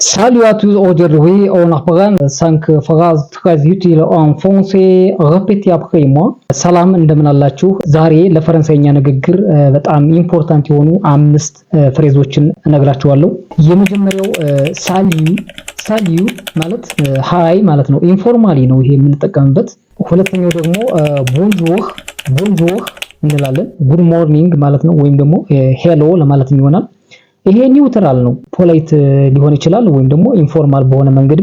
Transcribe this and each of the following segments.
Salut à tous, aujourd'hui on apprend 5 phrases très utiles en français. Répétez après moi. ሰላም እንደምን አላችሁ? ዛሬ ለፈረንሳይኛ ንግግር በጣም ኢምፖርታንት የሆኑ 5 ፍሬዞችን እነግራችኋለሁ። የመጀመሪያው ሳሊዩ ማለት ሃይ ማለት ነው። ኢንፎርማሊ ነው ይሄ የምንጠቀምበት። ሁለተኛው ደግሞ ቦንጆር እንላለን። ጉድ ሞርኒንግ ማለት ነው ወይም ደግሞ ሄሎ ለማለት ይሆናል። ይሄ ኒውትራል ነው። ፖላይት ሊሆን ይችላል ወይም ደግሞ ኢንፎርማል በሆነ መንገድ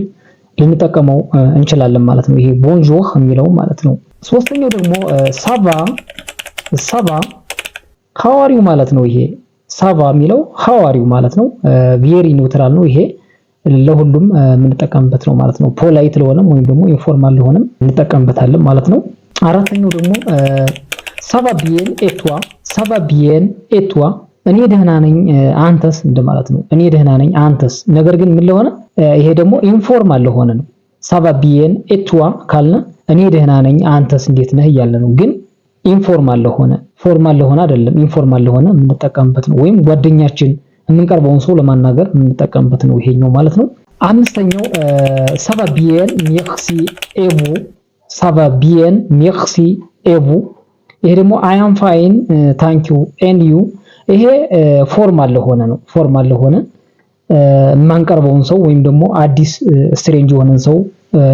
ልንጠቀመው እንችላለን ማለት ነው። ይሄ ቦንጆር የሚለው ማለት ነው። ሶስተኛው ደግሞ ሳቫ ሃዋሪው ማለት ነው። ይሄ ሳቫ የሚለው ሃዋሪው ማለት ነው። ቬሪ ኒውትራል ነው። ይሄ ለሁሉም የምንጠቀምበት ነው ማለት ነው። ፖላይት ለሆነም ወይም ደግሞ ኢንፎርማል ለሆነም እንጠቀምበታለን ማለት ነው። አራተኛው ደግሞ ሳቫ ቢየን ኤቷ እኔ ደህና ነኝ አንተስ እንደማለት ነው። እኔ ደህና ነኝ አንተስ። ነገር ግን ምን ለሆነ ይሄ ደግሞ ኢንፎርማል ለሆነ ነው። ሳቫ ቢየን ኤቷ ካልነ እኔ ደህና ነኝ አንተስ እንዴት ነህ እያለ ነው። ግን ኢንፎርማል ለሆነ ፎርማል ለሆነ አይደለም፣ ኢንፎርማል ለሆነ የምንጠቀምበት ነው። ወይም ጓደኛችን የምንቀርበውን ሰው ለማናገር የምንጠቀምበት ነው ይሄኛው ማለት ነው። አምስተኛው ሳቫ ቢየን ሜርሲ ኤቡ ይሄ ደግሞ አይ አም ፋይን ታንክ ዩ ኤንድ ዩ ይሄ ፎርማል ለሆነ ነው። ፎርማል ለሆነ የማንቀርበውን ሰው ወይም ደግሞ አዲስ ስትሬንጅ የሆነን ሰው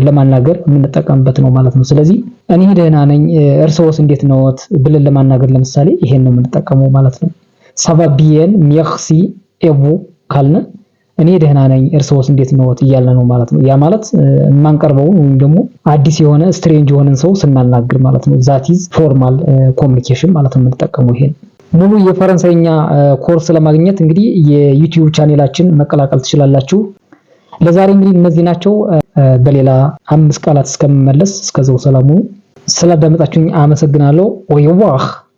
ለማናገር የምንጠቀምበት ነው ማለት ነው። ስለዚህ እኔ ደህና ነኝ እርሶስ እንዴት ነዎት ብለን ለማናገር ለምሳሌ ይሄን ነው የምንጠቀመው ማለት ነው። ሳቫ ቢየን ሜርሲ ኤቡ ካልነ እኔ ደህና ነኝ እርሶስ እንዴት ነዎት እያለ ነው ማለት ነው። ያ ማለት የማንቀርበውን ወይም ደግሞ አዲስ የሆነ ስትሬንጅ የሆነን ሰው ስናናግር ማለት ነው። ዛት ኢዝ ፎርማል ኮሙኒኬሽን ማለት ነው የምንጠቀመው ይሄን። ሙሉ የፈረንሳይኛ ኮርስ ለማግኘት እንግዲህ የዩቲዩብ ቻናላችን መቀላቀል ትችላላችሁ። ለዛሬ እንግዲህ እነዚህ ናቸው። በሌላ 5 ቃላት እስከምመለስ እስከዛው ሰላም ሁኑ። ስላዳመጣችሁኝ አመሰግናለሁ። ኦሬቫር